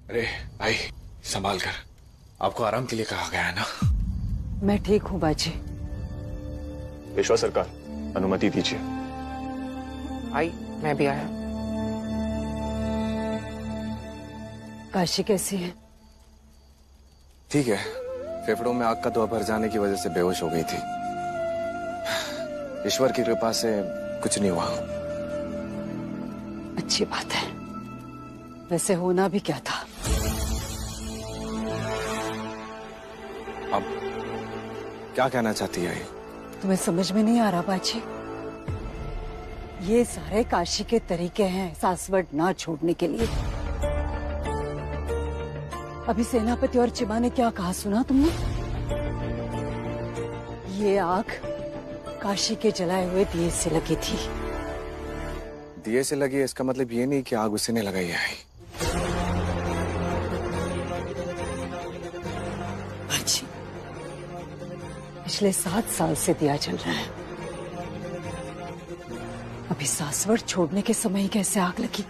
अरे भाई संभाल कर, आपको आराम के लिए कहा गया है ना। मैं ठीक हूँ बाजी। पेशवा सरकार, अनुमति दीजिए। आई, मैं भी आया। काशी कैसी है? ठीक है, फेफड़ों में आग का धुआं भर जाने की वजह से बेहोश हो गई थी। ईश्वर की कृपा से कुछ नहीं हुआ। अच्छी बात है। वैसे होना भी क्या था? अब क्या कहना चाहती है? तुम्हें समझ में नहीं आ रहा बाजी? ये सारे काशी के तरीके हैं सासवड़ ना छोड़ने के लिए। अभी सेनापति और चिमा ने क्या कहा सुना तुमने? ये आग काशी के जलाए हुए दिए से लगी थी। दिए से लगी है इसका मतलब ये नहीं कि आग उसी ने लगाई है। बाजी, पिछले 7 साल से दिया जल रहा है। अभी सासवड़ छोड़ने के समय ही कैसे आग लगी?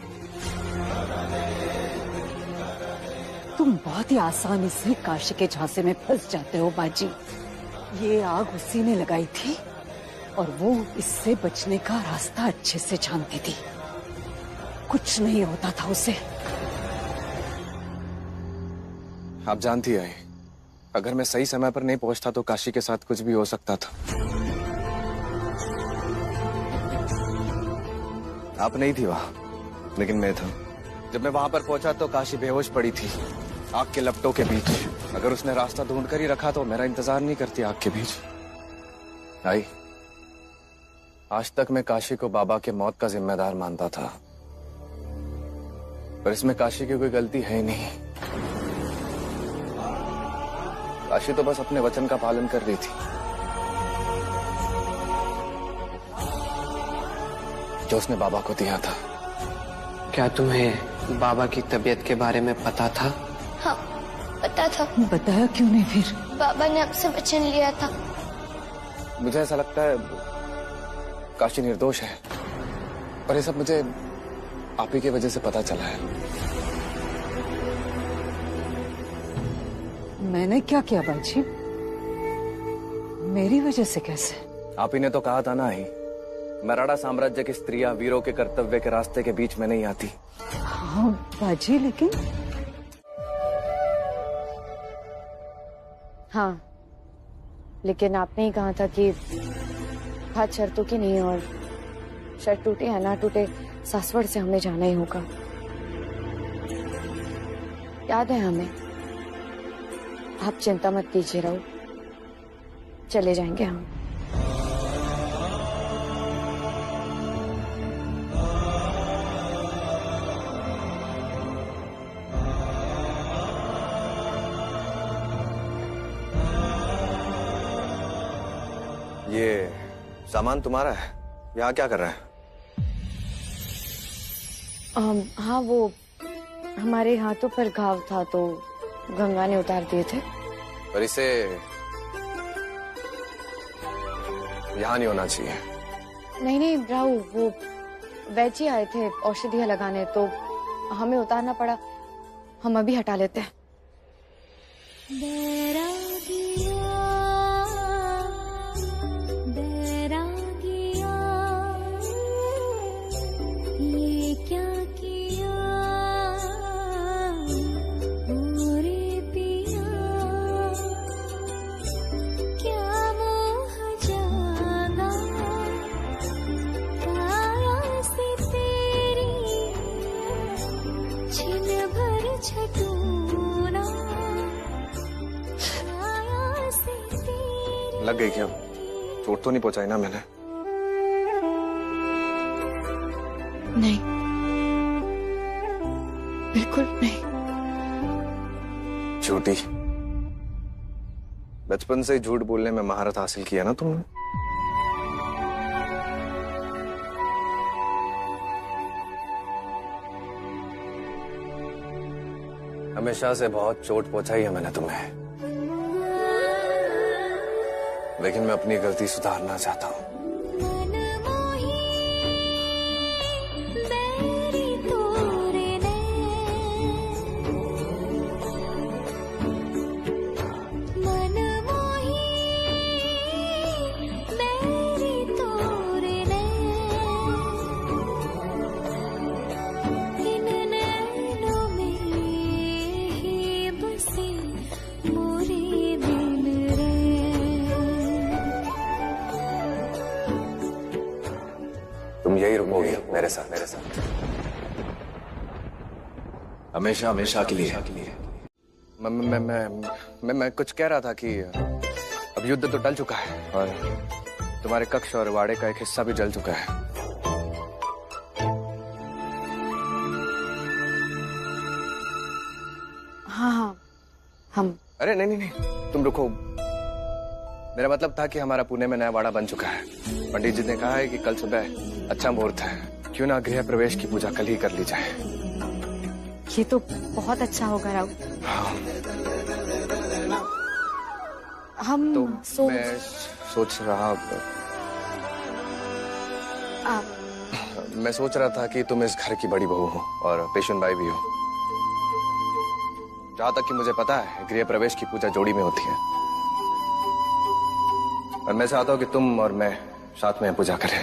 तुम बहुत ही आसानी से काशी के झांसे में फंस जाते हो बाजी। ये आग उसी ने लगाई थी और वो इससे बचने का रास्ता अच्छे से जानती थी। कुछ नहीं होता था उसे। आप जानती है, अगर मैं सही समय पर नहीं पहुंचता तो काशी के साथ कुछ भी हो सकता था। आप नहीं थी वहां, लेकिन मैं था। जब मैं वहां पर पहुंचा तो काशी बेहोश पड़ी थी आग के लपटों के बीच। अगर उसने रास्ता ढूंढ कर ही रखा तो मेरा इंतजार नहीं करती आग के बीच। आई, आज तक मैं काशी को बाबा के मौत का जिम्मेदार मानता था, पर इसमें काशी की कोई गलती है ही नहीं। काशी तो बस अपने वचन का पालन कर रही थी जो उसने बाबा को दिया था। क्या तुम्हें बाबा की तबीयत के बारे में पता था? हाँ, पता था। बताया क्यों नहीं फिर? बाबा ने आपसे वचन लिया था। मुझे ऐसा लगता है काशी निर्दोष है, पर ये सब मुझे आप ही की वजह से पता चला है। मैंने क्या किया बाजी? मेरी वजह से कैसे? आप ही ने तो कहा था ना ही, मराठा साम्राज्य की स्त्रियां वीरों के कर्तव्य के रास्ते के बीच में नहीं आती। हाँ बाजी, लेकिन हाँ, लेकिन आपने ही कहा था कि बात शर्तों की नहीं, और शर्त टूटे या ना टूटे सासवड़ से हमें जाना ही होगा। याद है हमें। आप चिंता मत कीजिए राहुल, चले जाएंगे हम। ये सामान तुम्हारा है? यहाँ क्या कर रहा है? हाँ, वो हमारे हाथों पर घाव था तो गंगा ने उतार दिए थे। पर इसे यहाँ नहीं होना चाहिए। नहीं नहीं राहुल, वो वैजी आए थे औषधियाँ लगाने तो हमें उतारना पड़ा। हम अभी हटा लेते हैं। लग गई क्या? चोट तो नहीं पहुंचाई ना मैंने? नहीं, बिल्कुल नहीं। झूठी। बचपन से ही झूठ बोलने में महारत हासिल किया ना तुमने। हमेशा से बहुत चोट पहुंचाई है मैंने तुम्हें, लेकिन मैं अपनी गलती सुधारना चाहता हूँ। तुम यही रुकोगे मेरे साथ, हमेशा हमेशा के लिए। मैं कुछ कह रहा था कि अब युद्ध तो टल चुका है और तुम्हारे कक्ष और वाड़े का एक हिस्सा भी जल चुका है। हाँ, हम। अरे नहीं, तुम रुको। मेरा मतलब था कि हमारा पुणे में नया वाड़ा बन चुका है। पंडित जी ने कहा है कि कल सुबह अच्छा मुहूर्त है, क्यों ना गृह प्रवेश की पूजा कल ही कर ली जाए। ये तो बहुत अच्छा होगा राव। हाँ। हम तो मैं सोच रहा था कि तुम इस घर की बड़ी बहू हो और पेशुन बाई भी हो। जहां तक कि मुझे पता है गृह प्रवेश की पूजा जोड़ी में होती है और मैं चाहता हूं कि तुम और मैं साथ में पूजा करें।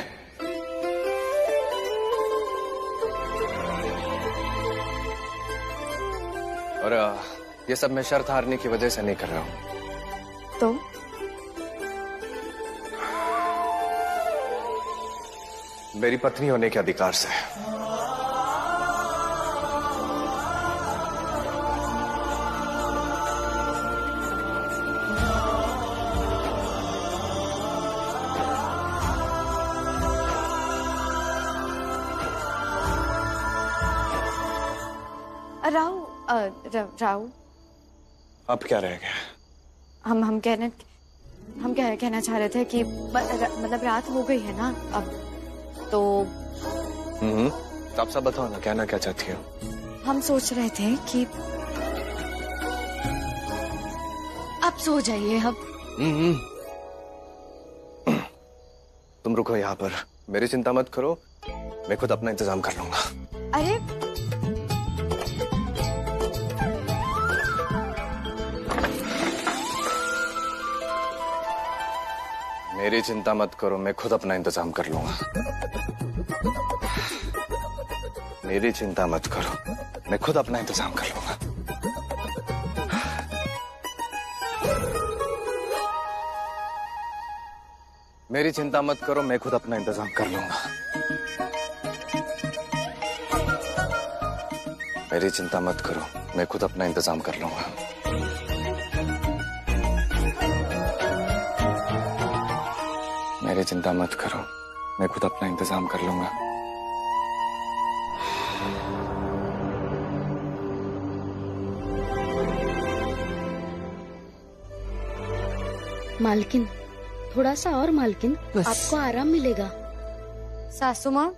और ये सब मैं शर्त हारने की वजह से नहीं कर रहा हूं। तो मेरी पत्नी होने के अधिकार से। राव, अब क्या रह गया? हम कहना चाह रहे थे कि मतलब रात हो गई है ना अब तो। तो आप सब बताओ ना, कहना क्या चाहती हो? हम सोच रहे थे कि अब सो जाइए अब। तुम रुको यहाँ पर, मेरी चिंता मत करो, मैं खुद अपना इंतजाम कर लूंगा। अरे मेरी चिंता मत करो, मैं खुद अपना इंतजाम कर लूंगा। मेरी चिंता मत करो, मैं खुद अपना इंतजाम कर लूंगा। मेरी चिंता मत करो, मैं खुद अपना इंतजाम कर लूंगा। मेरी चिंता मत करो, मैं खुद अपना इंतजाम कर लूंगा। मेरी चिंता मत करो, मैं खुद अपना इंतजाम कर लूंगा। मालकिन, थोड़ा सा और मालकिन, आपको आराम मिलेगा। सासू माँ,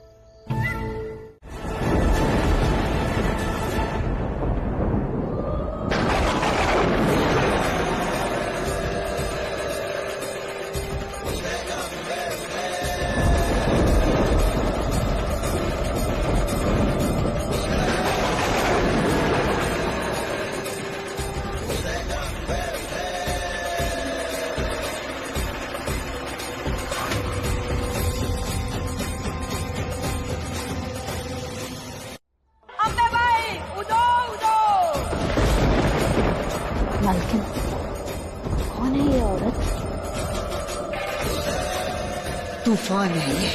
मालकिन, कौन है ये औरत? तूफान है ये।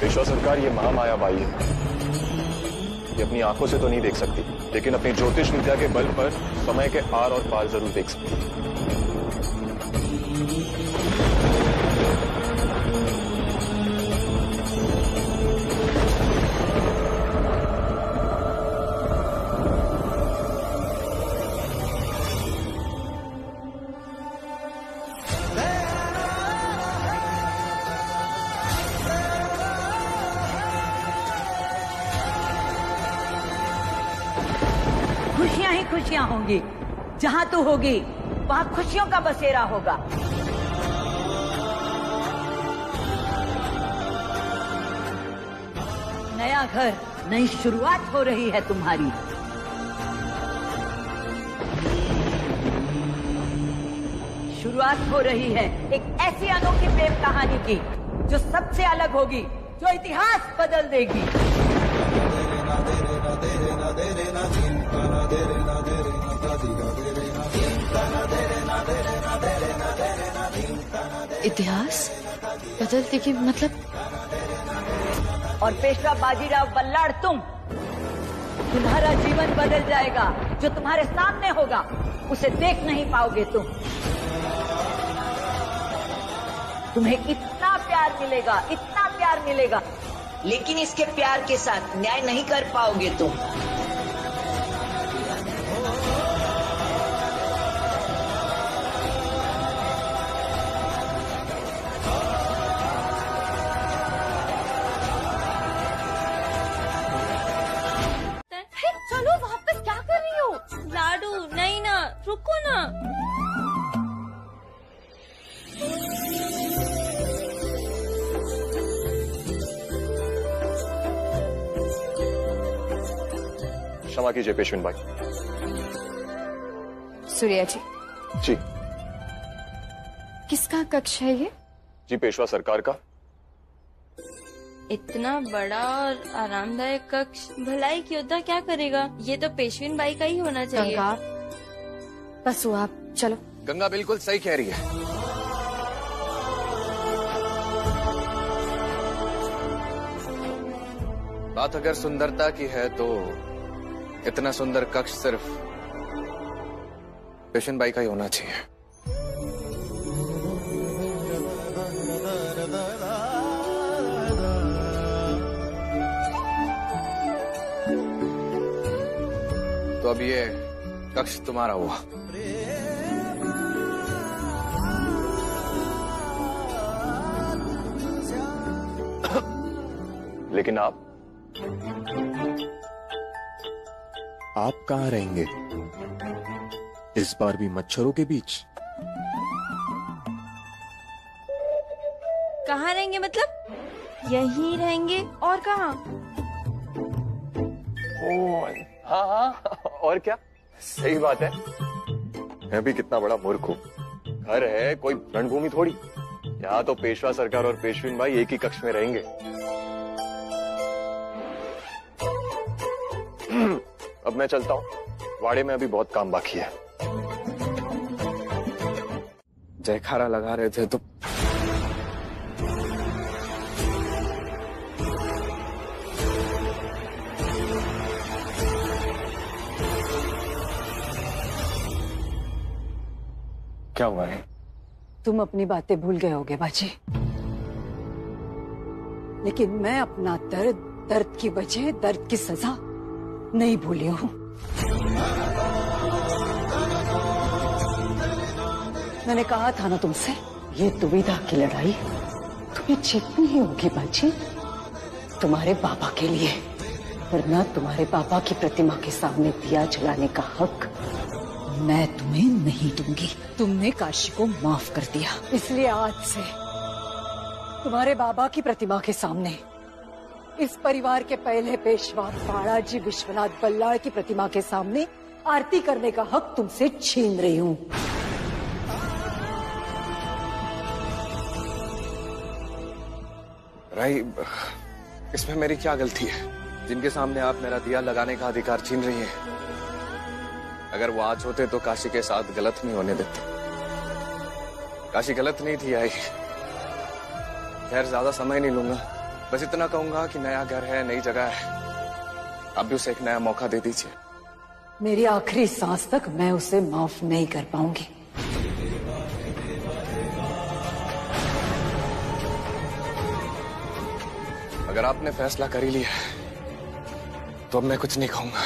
पेशवा सरकार, ये महामाया बाई है। ये अपनी आंखों से तो नहीं देख सकती, लेकिन अपनी ज्योतिष विद्या के बल पर समय के आर और पार जरूर देख सकती है। खुशियां ही खुशियां होंगी। जहां तू होगी वहां खुशियों का बसेरा होगा। नया घर, नई शुरुआत हो रही है तुम्हारी। शुरुआत हो रही है एक ऐसी अनोखी प्रेम कहानी की जो सबसे अलग होगी, जो इतिहास बदल देगी। इतिहास बदलते की मतलब? और पेशवा बाजीराव बल्लाड़ तुम्हारा जीवन बदल जाएगा। जो तुम्हारे सामने होगा उसे देख नहीं पाओगे तुम। तुम्हें इतना प्यार मिलेगा, लेकिन इसके प्यार के साथ न्याय नहीं कर पाओगे तुम। चलो वापस, क्या कर रही हो? लाडू नहीं ना, रुको ना। क्षमा कीजिए पेशविन भाई। सूर्या जी, जी किसका कक्ष है ये? जी, पेशवा सरकार का। इतना बड़ा और आरामदायक कक्ष भलाई की योद्धा क्या करेगा? ये तो पेशविन बाई का ही होना चाहिए। गंगा, बस वो आप चलो। गंगा बिल्कुल सही कह रही है। बात अगर सुंदरता की है तो इतना सुंदर कक्ष सिर्फ पेशवेन बाई का ही होना चाहिए। तो अब ये कक्ष तुम्हारा हुआ। लेकिन आप कहाँ रहेंगे? इस बार भी मच्छरों के बीच? कहाँ रहेंगे मतलब? यहीं रहेंगे और कहाँ? हाँ हाँ, और क्या, सही बात है। मैं भी कितना बड़ा मूर्ख हूँ। घर है, कोई रणभूमि थोड़ी। यहाँ तो पेशवा सरकार और पेशविन भाई एक ही कक्ष में रहेंगे। अब मैं चलता हूँ, वाड़े में अभी बहुत काम बाकी है। जयकारा लगा रहे थे तो क्या हुआ है? तुम अपनी बातें भूल गए होगे बाजी, लेकिन मैं अपना दर्द की वजह, दर्द की सजा नहीं भूली हूं। मैंने कहा था ना तुमसे, ये दुविधा की लड़ाई तुम्हें जीतनी ही होगी बाजी, तुम्हारे बाबा के लिए। वरना तुम्हारे बाबा की प्रतिमा के सामने दिया जलाने का हक मैं तुम्हें नहीं दूंगी। तुमने काशी को माफ कर दिया, इसलिए आज से तुम्हारे बाबा की प्रतिमा के सामने इस परिवार के पहले पेशवा बालाजी विश्वनाथ बल्लाड़ की प्रतिमा के सामने आरती करने का हक तुमसे छीन रही हूँ। राई, इसमें मेरी क्या गलती है? जिनके सामने आप मेरा दिया लगाने का अधिकार छीन रही हैं। अगर वो आज होते तो काशी के साथ गलत नहीं होने देते। काशी गलत नहीं थी आई। खैर, ज्यादा समय नहीं लूंगा, बस इतना कहूंगा कि नया घर है, नई जगह है, आप भी उसे एक नया मौका दे दीजिए। मेरी आखिरी सांस तक मैं उसे माफ नहीं कर पाऊंगी। अगर आपने फैसला कर ही लिया तो अब मैं कुछ नहीं कहूंगा।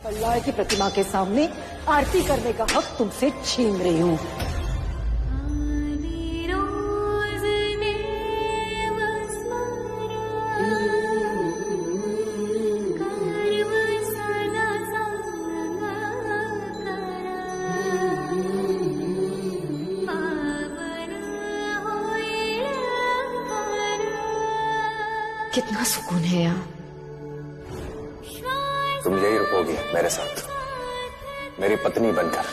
बल्लाड़ की प्रतिमा के सामने आरती करने का हक तुमसे छीन रही हूँ। कितना सुकून है यहाँ। तुम यही रुकोगी मेरे साथ, मेरी पत्नी बनकर।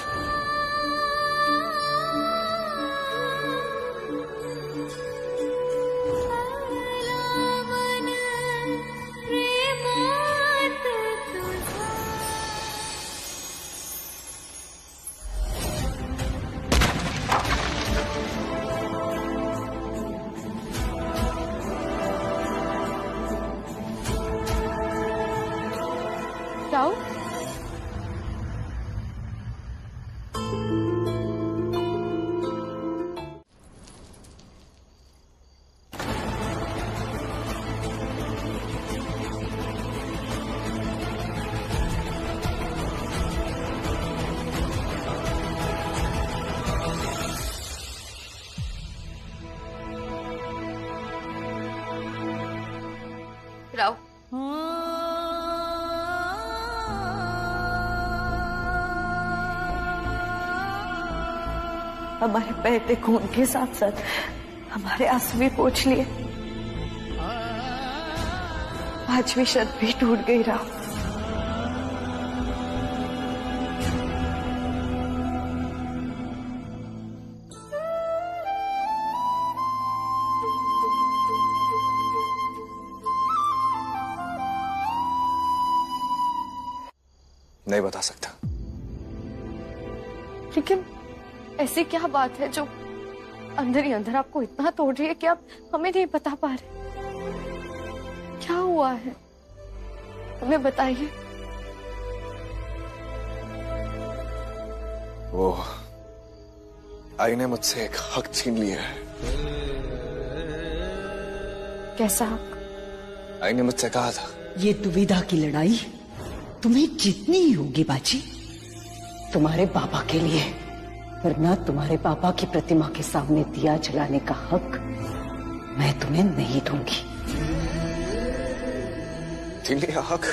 राव, हमारे बहते खून के साथ साथ हमारे आंसू भी पोंछ लिए। आज भी शर्त भी टूट गई राव। नहीं बता सकता। लेकिन ऐसी क्या बात है जो अंदर ही अंदर आपको इतना तोड़ रही है कि आप हमें नहीं बता पा रहे? क्या हुआ है, हमें बताइए। वो आई ने मुझसे एक हक छीन लिया है। कैसा हक? आई ने मुझसे कहा था, ये दुविधा की लड़ाई तुम्हें जीतनी ही होगी बाजी, तुम्हारे पापा के लिए, वरना तुम्हारे पापा की प्रतिमा के सामने दिया जलाने का हक मैं तुम्हें नहीं दूंगी। छीन लिया हक?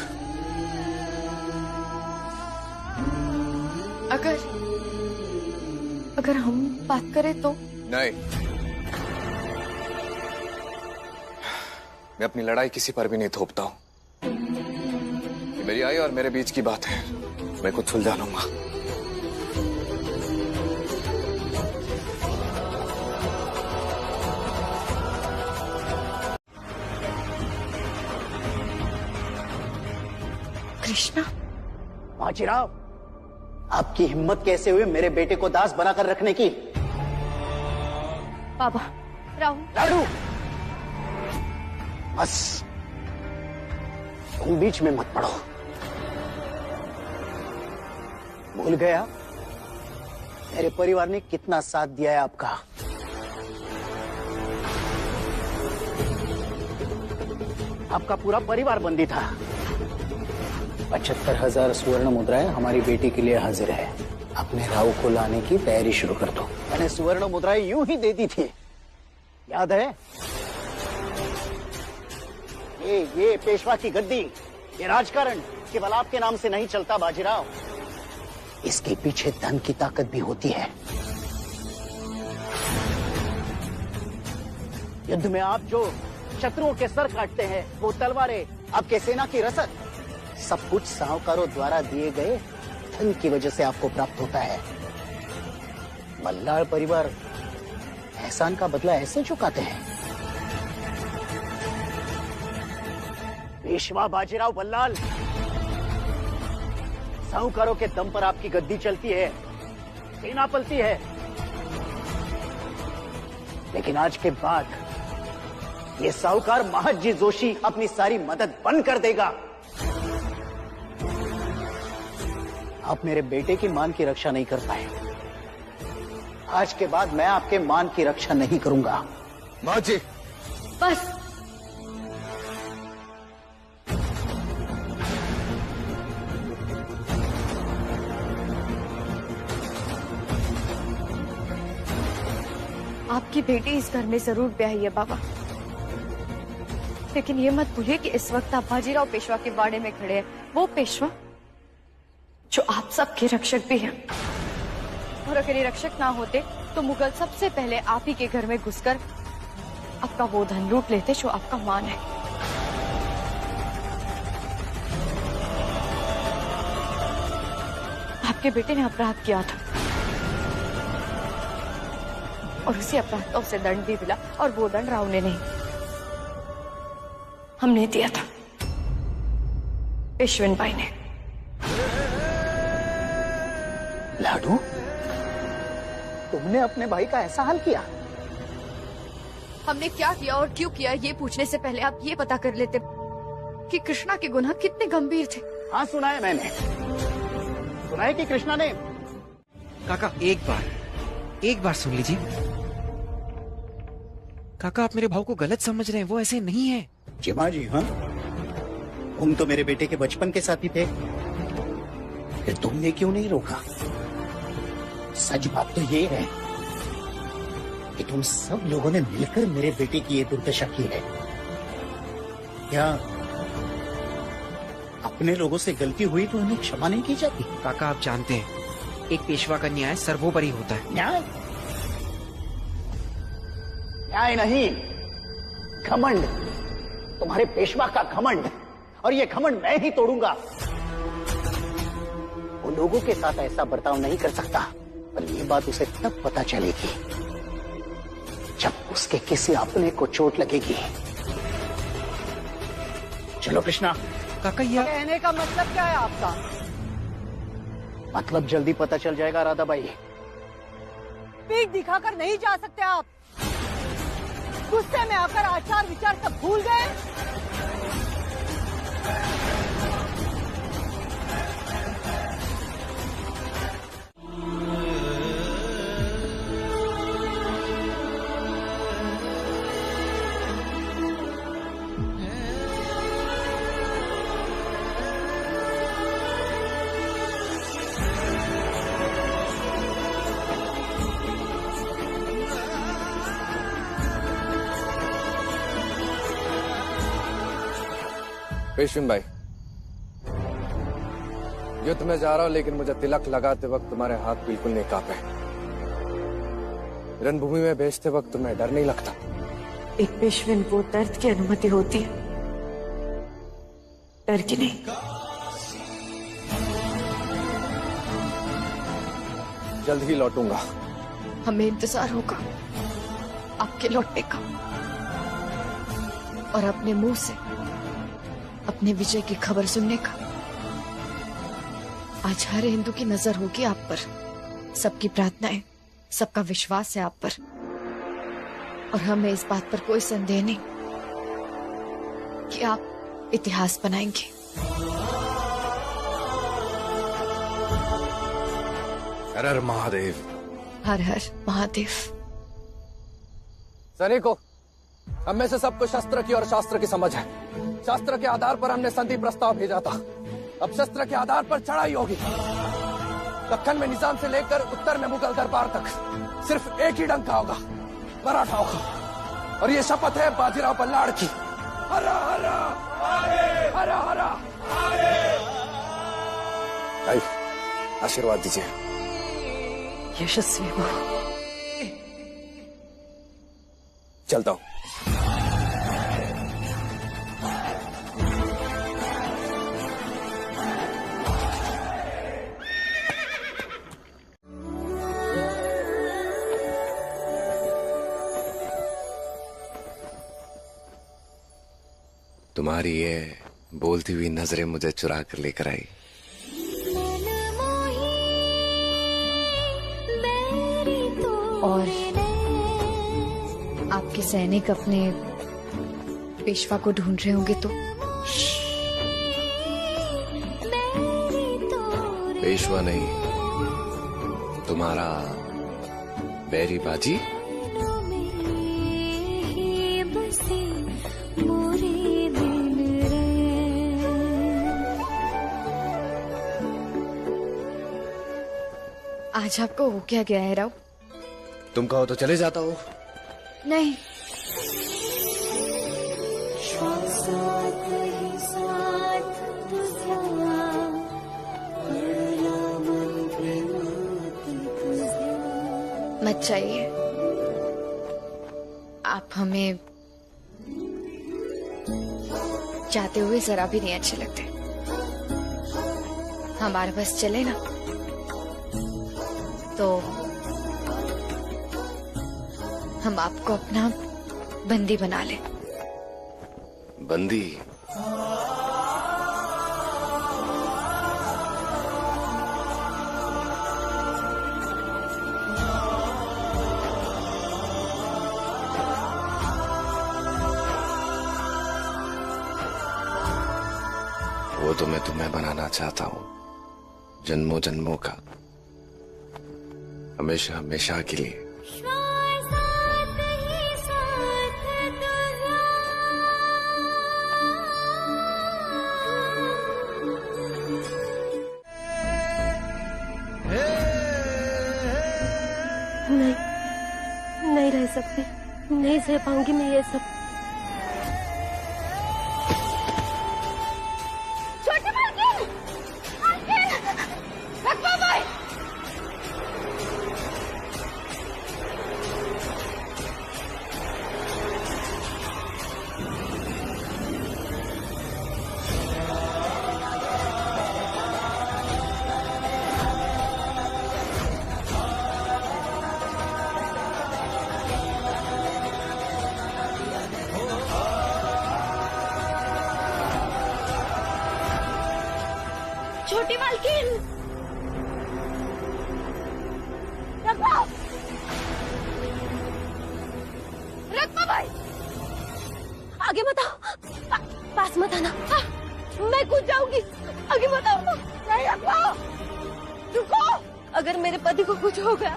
अगर हम बात करें तो? नहीं, मैं अपनी लड़ाई किसी पर भी नहीं थोपता हूं। ये मेरी आई और मेरे बीच की बात है, मैं खुद सुलझा लूंगा। कृष्णा, बाजीराव, आपकी हिम्मत कैसे हुई मेरे बेटे को दास बनाकर रखने की? बाबा, राहुल, लाडू, बस तुम बीच में मत पड़ो। भूल गया मेरे परिवार ने कितना साथ दिया है आपका। आपका पूरा परिवार बंदी था। 75,000 स्वर्ण मुद्राएं हमारी बेटी के लिए हाजिर है। अपने राव को लाने की तैयारी शुरू कर दो। मैंने स्वर्ण मुद्राएं यूं ही दे दी थी, याद है? ये पेशवा की गद्दी, ये राजकारण केवल आपके नाम से नहीं चलता बाजीराव। इसके पीछे धन की ताकत भी होती है। युद्ध में आप जो शत्रुओं के सर काटते हैं, वो तलवारें, आपके सेना की रसद, सब कुछ साहूकारों द्वारा दिए गए धन की वजह से आपको प्राप्त होता है। बल्लाल परिवार एहसान का बदला ऐसे चुकाते हैं। पेशवा बाजीराव बल्लाल, साहूकारों के दम पर आपकी गद्दी चलती है, सेना पलती है। लेकिन आज के बाद ये साहूकार महाजी जोशी अपनी सारी मदद बंद कर देगा। आप मेरे बेटे की मान की रक्षा नहीं कर पाए, आज के बाद मैं आपके मान की रक्षा नहीं करूंगा। माँ जी, बस। आपकी बेटी इस घर में जरूर ब्याही है बाबा, लेकिन ये मत भूलिए कि इस वक्त आप बाजीराव पेशवा के बाड़े में खड़े हैं। वो पेशवा जो आप सबके रक्षक भी हैं। और अगर ये रक्षक ना होते तो मुगल सबसे पहले आप ही के घर में घुसकर आपका वो धन लूट लेते जो आपका मान है। आपके बेटे ने अपराध किया था और उसी अपराध का उसे दंड भी मिला, और वो दंड राव ने नहीं, हमने दिया था, पेशविन भाई ने। लाडू, तुमने अपने भाई का ऐसा हाल किया? हमने क्या किया और क्यों किया ये पूछने से पहले आप ये पता कर लेते कि कृष्णा के गुनाह कितने गंभीर थे। हाँ, सुना है मैंने, सुना है कि कृष्णा ने। काका, एक बार सुन लीजिए। काका, आप मेरे भाव को गलत समझ रहे हैं, वो ऐसे नहीं है। चिमा जी, हाँ, तुम तो मेरे बेटे के बचपन के साथी थे, फिर तुमने क्यों नहीं रोका? सच बात तो ये है कि तुम सब लोगों ने मिलकर मेरे बेटे की ये दुर्दशा की है। क्या अपने लोगों से गलती हुई तो उन्हें क्षमा नहीं की जाती। काका आप जानते हैं एक पेशवा का न्याय सर्वोपरि होता है। न्याय? न्याय नहीं, घमंड। तुम्हारे पेशवा का घमंड, और ये घमंड मैं ही तोड़ूंगा। वो लोगों के साथ ऐसा बर्ताव नहीं कर सकता, पर ये बात उसे तब पता चलेगी जब उसके किसी अपने को चोट लगेगी। चलो कृष्णा। काका ये कहने का मतलब क्या है आपका? मतलब जल्दी पता चल जाएगा राधाबाई। पीठ दिखाकर नहीं जा सकते आप। गुस्से में आकर आचार विचार सब भूल गए। पेशविन भाई, युद्ध में जा रहा हूं, लेकिन मुझे तिलक लगाते वक्त तुम्हारे हाथ बिल्कुल नहीं कांपे। रणभूमि में भेजते वक्त तुम्हें डर नहीं लगता? एक पेशविन वो दर्द की अनुमति होती है, डर की नहीं। जल्द ही लौटूंगा। हमें इंतजार होगा आपके लौटने का, और अपने मुंह से अपने विजय की खबर सुनने का। आज हर हिंदू की नजर होगी आप पर, सबकी प्रार्थनाएं, सबका विश्वास है आप पर, और हमें इस बात पर कोई संदेह नहीं कि आप इतिहास बनाएंगे। हर हर महादेव। हर हर महादेव। सैनिकों, हम में से सबको शस्त्र की और शास्त्र की समझ है। शास्त्र के आधार पर हमने संधि प्रस्ताव भेजा था, अब शस्त्र के आधार पर चढ़ाई होगी। दक्कन में निजाम से लेकर उत्तर में मुगल दरबार तक सिर्फ एक ही डंका होगा, मराठाओं का, और ये शपथ है बाजीराव बल्लाड़ की। हरा हरा हरा हरा। भाई आशीर्वाद दीजिए। यशस्वी हो। चलता हूं। तुम्हारी ये बोलती हुई नजरें मुझे चुरा कर लेकर आई। और आपके सैनिक अपने पेशवा को ढूंढ रहे होंगे तो? पेशवा नहीं, तुम्हारा बैरी बाजी। आज आपको हो क्या गया है राव? तुम कहो तो चले जाता हूँ। नहीं, मत चाहिए। आप हमें जाते हुए जरा भी नहीं अच्छे लगते। हमारे बस चले ना तो हम आपको अपना बंदी बना ले। बंदी? वो तो मैं तुम्हें बनाना चाहता हूँ, जन्मों जन्मों का, हमेशा हमेशा के लिए। नहीं रह सकती, नहीं सह पाऊंगी मैं ये सब। छोटे छोटी मालकिन। रखमा भाई, आगे मत आओ, पास मत आना। मैं कूद जाऊंगी, आगे मत आओ। नहीं रखमा, रुको। अगर मेरे पति को कुछ हो गया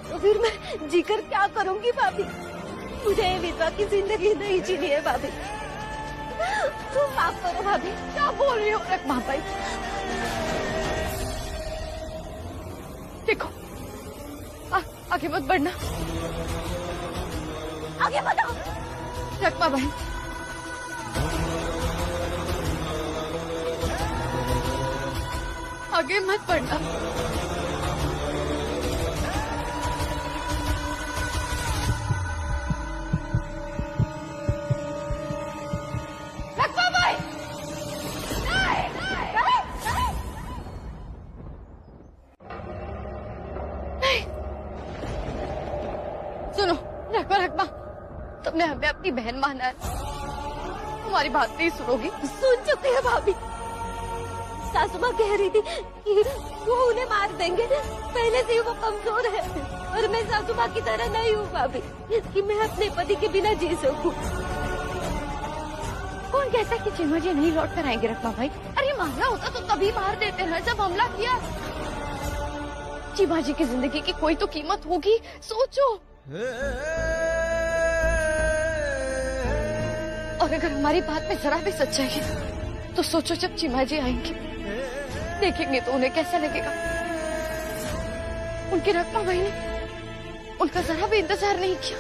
तो फिर मैं जीकर क्या करूंगी भाभी? मुझे विधवा की जिंदगी नहीं जीनी है भाभी। तुम माफ करो भाभी। क्या बोल रही हो रखमा भाई? देखो, आगे मत बढ़ना, आगे मत आओ। रखमा भाई, आगे मत बढ़ना। रखमा भाई, नहीं, नहीं, नहीं, नहीं। सुनो रखमा, तुमने हमें अपनी बहन माना है, तुम्हारी बात नहीं सुनोगी। सुन चुके हैं भाभी। सासू माँ कह रही थी कि वो उन्हें मार देंगे, पहले से ही वो कमजोर है। और मैं सासू माँ की तरह नहीं हूँ भाभी कि मैं अपने पति के बिना जी सकूं। कौन कहता है कि चिन्मय जी नहीं लौट कर आएंगे रखमा भाई? अरे मारना होता तो तभी मार देते ना जब हमला किया। चिन्मय जी की जिंदगी की कोई तो कीमत होगी, सोचो। और अगर हमारी बात में जरा भी सच्चाई है तो सोचो, जब चिन्मय जी आएंगे देखेंगे तो उन्हें कैसा लगेगा। उनकी रखमा भाई ने उनका जरा भी इंतजार नहीं किया।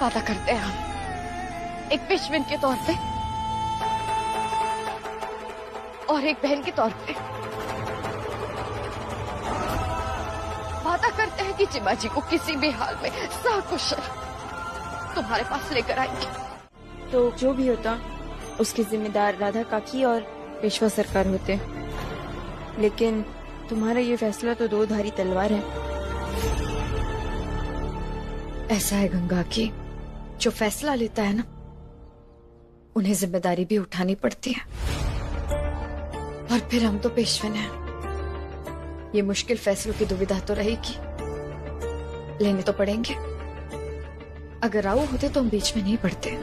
वादा करते हैं हम, एक पेशविन के तौर पे और एक बहन के तौर पे वादा करते हैं कि चिन्मय को किसी भी हाल में सकुशल तुम्हारे पास लेकर आएंगे। तो जो भी होता उसके जिम्मेदार राधा काकी और पेशवा सरकार होते, लेकिन तुम्हारा ये फैसला तो दो धारी तलवार है। ऐसा है गंगा की, जो फैसला लेता है ना, उन्हें जिम्मेदारी भी उठानी पड़ती है। और फिर हम तो पेशवन हैं, ये मुश्किल फैसलों की दुविधा तो रहेगी, लेने तो पड़ेंगे। अगर राव होते तो हम बीच में नहीं पड़ते।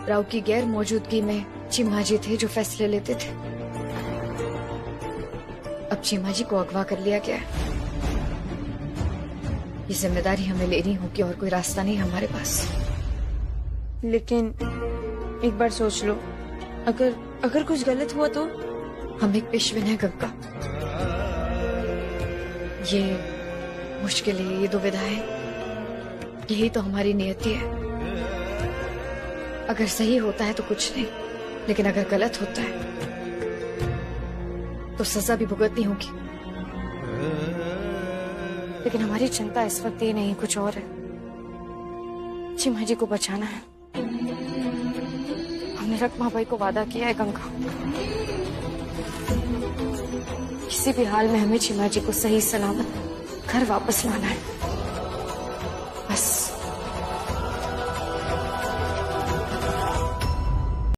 राव की गैर मौजूदगी में चिन्मय जी थे जो फैसले लेते थे। अब चिन्मय जी को अगवा कर लिया गया है, ये जिम्मेदारी हमें लेनी होगी और कोई रास्ता नहीं हमारे पास। लेकिन एक बार सोच लो, अगर कुछ गलत हुआ तो? हम एक पेशविन है गंगा, ये मुश्किलें, ये दुविधाएं, यही तो हमारी नियति है। अगर सही होता है तो कुछ नहीं, लेकिन अगर गलत होता है तो सजा भी भुगतनी होगी। लेकिन हमारी चिंता इस वक्त ये नहीं, कुछ और है। चिन्मय जी को बचाना है। हमने रखमा भाई को वादा किया है गंगा, किसी भी हाल में हमें चिन्मय जी को सही सलामत घर वापस लाना है।